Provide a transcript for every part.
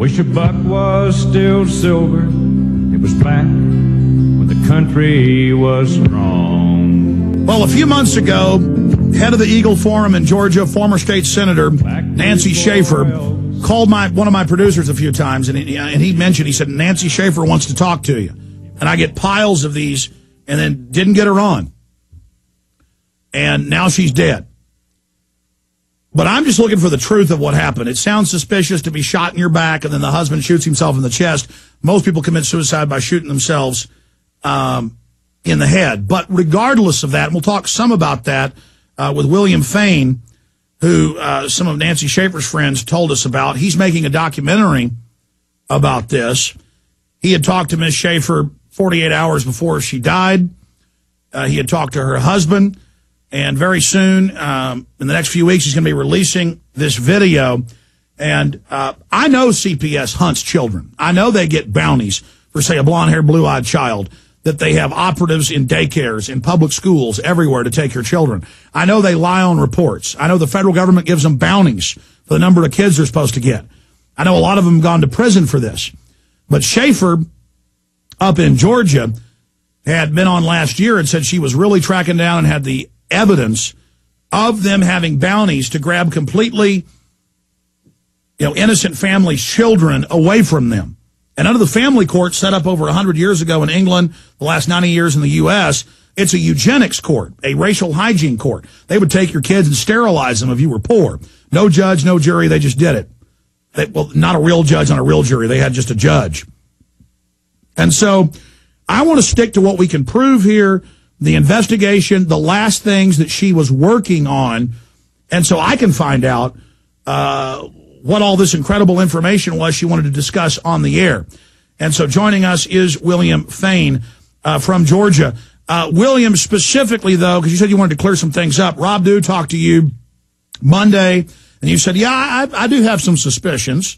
Wish a buck was still silver. It was back when the country was strong. Well, a few months ago, head of the Eagle Forum in Georgia, former state senator Nancy Schaefer, called one of my producers a few times, and he mentioned, he said, Nancy Schaefer wants to talk to you. And I get piles of these, and then didn't get her on. And now she's dead. But I'm just looking for the truth of what happened. It sounds suspicious to be shot in your back, and then the husband shoots himself in the chest. Most people commit suicide by shooting themselves in the head. But regardless of that, and we'll talk some about that with William Fain, who some of Nancy Schaefer's friends told us about. He's making a documentary about this. He had talked to Ms. Schaefer 48 hours before she died. He had talked to her husband. And very soon, in the next few weeks, he's going to be releasing this video. And I know CPS hunts children. I know they get bounties for, say, a blonde-haired, blue-eyed child, that they have operatives in daycares, in public schools, everywhere to take your children. I know they lie on reports. I know the federal government gives them bounties for the number of kids they're supposed to get. I know a lot of them have gone to prison for this. But Schaefer, up in Georgia, had been on last year and said she was really tracking down and had the evidence of them having bounties to grab completely, innocent families' children away from them. And under the family court set up over 100 years ago in England, the last 90 years in the U.S., it's a eugenics court, a racial hygiene court. They would take your kids and sterilize them if you were poor. No judge, no jury, they just did it. Well, not a real judge on a real jury. They had just a judge. And so I want to stick to what we can prove here, the investigation, the last things that she was working on, and so I can find out what all this incredible information was she wanted to discuss on the air. And so joining us is William Fain from Georgia. William, specifically, though, because you said you wanted to clear some things up, Rob Dew talked to you Monday, and you said, yeah, I do have some suspicions.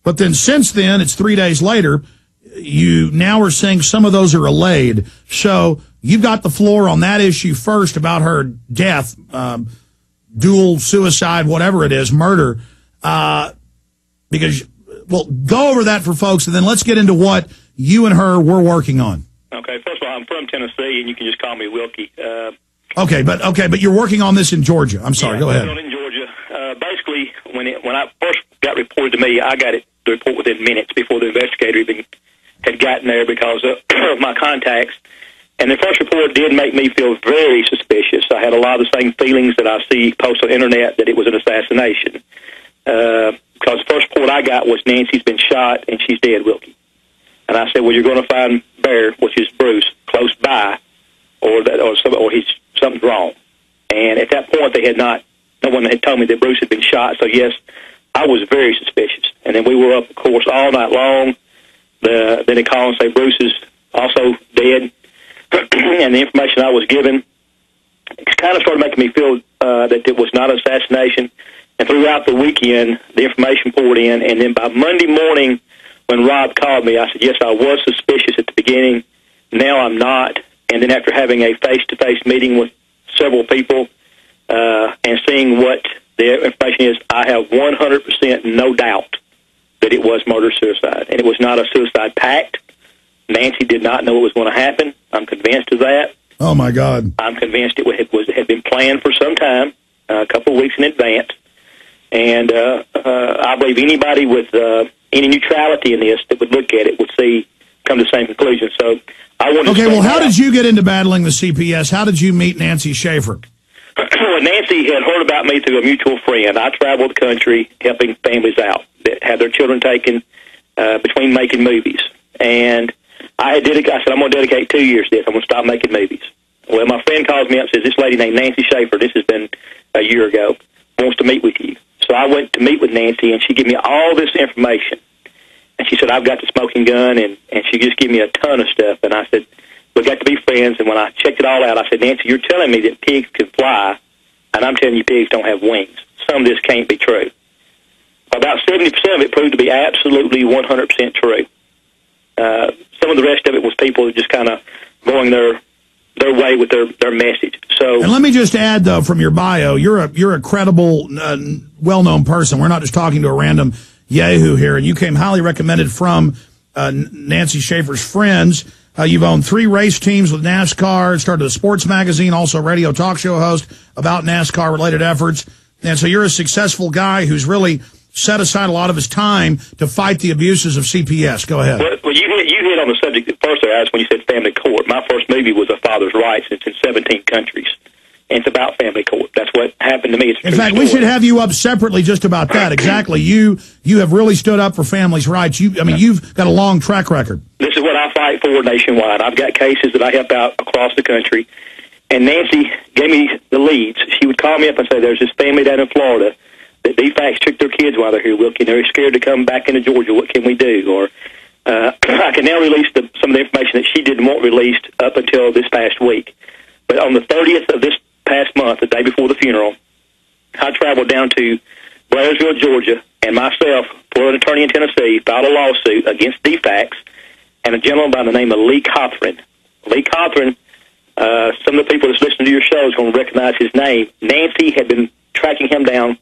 But then since then, it's 3 days later, you now are saying some of those are allayed. So you've got the floor on that issue first about her death, dual suicide, whatever it is, murder, because, well, go over that for folks, and then let's get into what you and her were working on. Okay, first of all, I'm from Tennessee, and you can just call me Wilkie. Okay, but you're working on this in Georgia. I'm sorry, go ahead. In Georgia. Basically, when I first got reported to me, I got the report within minutes before the investigator even had gotten there because of my contacts. And the first report did make me feel very suspicious. I had a lot of the same feelings that I see posted on the internet, that it was an assassination. Because the first report I got was Nancy's been shot and she's dead, Wilkie. And I said, well, you're going to find Bear, which is Bruce, close by, or something's wrong. And at that point, no one had told me that Bruce had been shot. So yes, I was very suspicious. And then we were up, of course, all night long. Then they call and say Bruce is also dead. And the information I was given kind of started making me feel that it was not an assassination. And throughout the weekend, the information poured in. And then by Monday morning, when Rob called me, I said, yes, I was suspicious at the beginning. Now I'm not. And then after having a face-to-face meeting with several people and seeing what the information is, I have 100% no doubt that it was murder-suicide. And it was not a suicide pact. Nancy did not know what was going to happen. I'm convinced of that. Oh, my God. I'm convinced it had been planned for some time, a couple of weeks in advance. And I believe anybody with any neutrality in this that would look at it would come to the same conclusion. So I want to Okay, well, how did you get into battling the CPS? How did you meet Nancy Schaefer? Well, Nancy had heard about me through a mutual friend. I traveled the country helping families out that had their children taken between making movies. And I said, I'm going to dedicate 2 years to this. I'm going to stop making movies. Well, my friend calls me up and says, this lady named Nancy Schaefer, this has been a year ago, wants to meet with you. So I went to meet with Nancy, and she gave me all this information. And she said, I've got the smoking gun, and she just gave me a ton of stuff. And I said, we got to be friends. And when I checked it all out, I said, Nancy, you're telling me that pigs can fly, and I'm telling you pigs don't have wings. Some of this can't be true. About 70% of it proved to be absolutely 100% true. Some of the rest of it was people just kind of going their way with their message. So, and let me just add, though, from your bio, you're a credible, well-known person. We're not just talking to a random Yahoo here, and you came highly recommended from Nancy Schaefer's friends. You've owned 3 race teams with NASCAR, started a sports magazine, also a radio talk show host about NASCAR-related efforts. And so you're a successful guy who's really set aside a lot of his time to fight the abuses of CPS. Go ahead. Well, you hit on the subject at first there, when you said family court. My first movie was A Father's Rights. It's in 17 countries. And it's about family court. That's what happened to me. It's in fact, we should have you up separately just about that. Exactly. You have really stood up for families' rights. You've got a long track record. This is what I fight for nationwide. I've got cases that I help out across the country. And Nancy gave me the leads. She would call me up and say, there's this family down in Florida that DFACs took their kids while they're here, Wilkie. They're scared to come back into Georgia. What can we do? Or I can now release some of the information that she didn't want released up until this past week. But on the 30th of this past month, the day before the funeral, I traveled down to Blairsville, Georgia, and myself, for an attorney in Tennessee, filed a lawsuit against DFACs and a gentleman by the name of Lee Cothran. Lee Cothran, some of the people that's listening to your show is going to recognize his name. Nancy had been tracking him down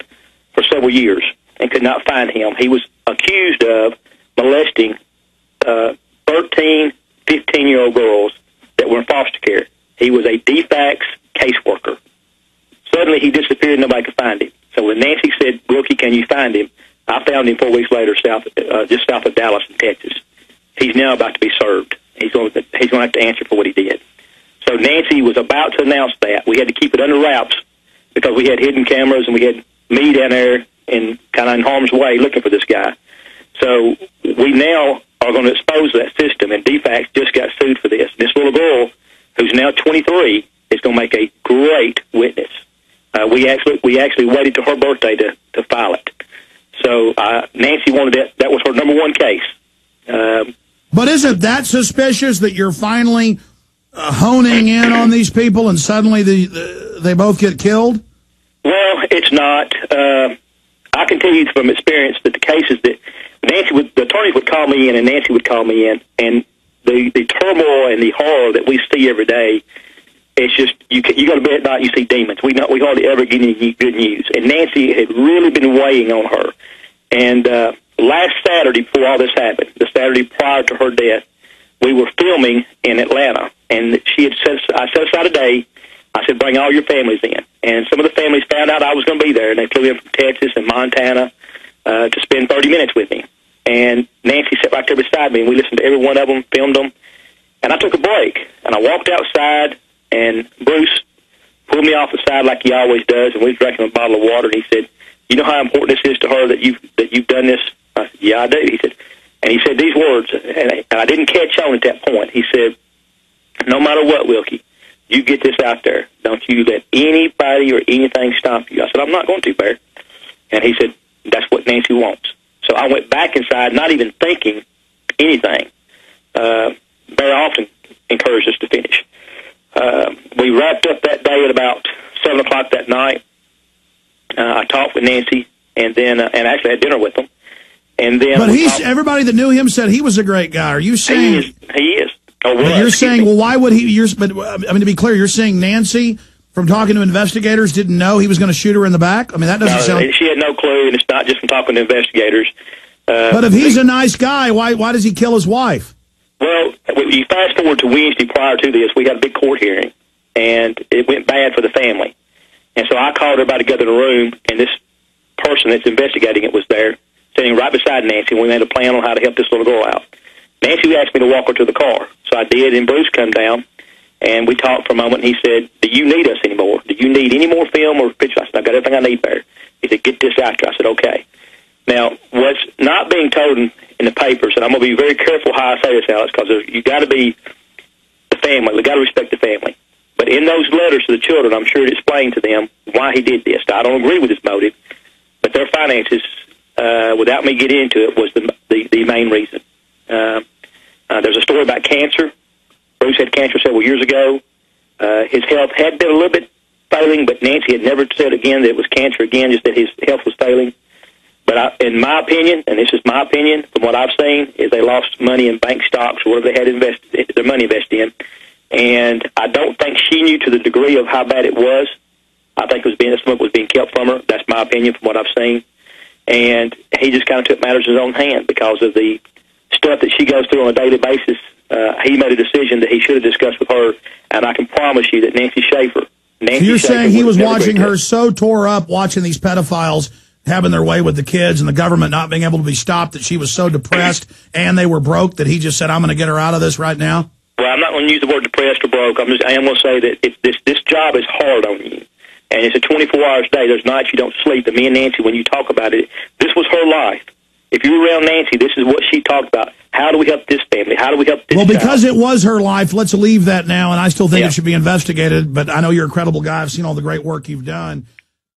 for several years and could not find him. He was accused of molesting 13, 15-year-old girls that were in foster care. He was a DFACs caseworker. Suddenly he disappeared and nobody could find him. So when Nancy said, Wilkie, can you find him? I found him 4 weeks later just south of Dallas in Texas. He's now about to be served. He's going to have to answer for what he did. So Nancy was about to announce that. We had to keep it under wraps because we had hidden cameras and we had me down there in kind of in harm's way looking for this guy. So we now are going to expose that system, and DFACs just got sued for this. This little girl, who's now 23, is going to make a great witness. We actually waited till her birthday to file it. So Nancy wanted that. That was her number one case. But isn't that suspicious that you're finally honing in on these people and suddenly they both get killed? Well, it's not. I can tell you from experience that the cases that the attorneys would call me in and Nancy would call me in, and the turmoil and the horror that we see every day, it's just, you go to bed at night, you see demons. We hardly ever get any good news. And Nancy had really been weighing on her. And last Saturday, before all this happened, the Saturday prior to her death, we were filming in Atlanta. And I set aside a day. I said, bring all your families in. And some of the families found out I was going to be there, and they flew in from Texas and Montana to spend 30 minutes with me. And Nancy sat right there beside me, and we listened to every one of them, filmed them. And I took a break, and I walked outside, and Bruce pulled me off the side like he always does, and we was drinking a bottle of water, and he said, you know how important this is to her that you've done this? I said, yeah, I do. He said these words, and I didn't catch on at that point. He said, no matter what, Wilkie, you get this out there. Don't you let anybody or anything stop you. I said, I'm not going to, Bear. And he said, that's what Nancy wants. So I went back inside, not even thinking anything. Bear often encouraged us to finish. We wrapped up that day at about 7 o'clock that night. I talked with Nancy, and then and actually had dinner with them. And then, but everybody that knew him said he was a great guy. Are you saying he is? Oh, well, you're saying, well, why would he? But I mean, to be clear, you're saying Nancy, from talking to investigators, didn't know he was going to shoot her in the back? I mean, that doesn't sound. She had no clue, and it's not just from talking to investigators. But if he's a nice guy, why does he kill his wife? Well, you fast forward to Wednesday prior to this, we had a big court hearing, and it went bad for the family. And so I called everybody together in a room, and this person that's investigating it was there, sitting right beside Nancy, and we made a plan on how to help this little girl out. Nancy asked me to walk her to the car, so I did, and Bruce come down, and we talked for a moment, and he said, do you need us anymore? Do you need any more film or pictures? I said, I've got everything I need there. He said, get this out there. I said, okay. Now, what's not being told in the papers, and I'm going to be very careful how I say this, Alex, because you got to be the family. We got to respect the family. But in those letters to the children, I'm sure it explained to them why he did this. Now, I don't agree with his motive, but their finances, without me getting into it, was the main reason. There's a story about cancer. Bruce had cancer several years ago. His health had been a little bit failing, but Nancy had never said again that it was cancer again, just that his health was failing. But in my opinion, and this is my opinion, from what I've seen, is they lost money in bank stocks or whatever they had their money invested in. And I don't think she knew to the degree of how bad it was. I think some of it was being kept from her. That's my opinion from what I've seen. and he just kind of took matters in his own hand because of the stuff that she goes through on a daily basis. He made a decision that he should have discussed with her, and I can promise you that Nancy Schaefer. So you're saying he was watching her so tore up, watching these pedophiles having their way with the kids and the government not being able to be stopped, that she was so depressed and they were broke that he just said, I'm going to get her out of this right now? Well, I'm not going to use the word depressed or broke. I am going to say that this job is hard on you, and it's a 24-hour day. There's nights you don't sleep. And me and Nancy, when you talk about it, this was her life. If you were around Nancy, this is what she talked about. How do we help this family? How do we help this Well, because child? it was her life, let's leave that now, and I still think it should be investigated, but I know you're a credible guy. I've seen all the great work you've done.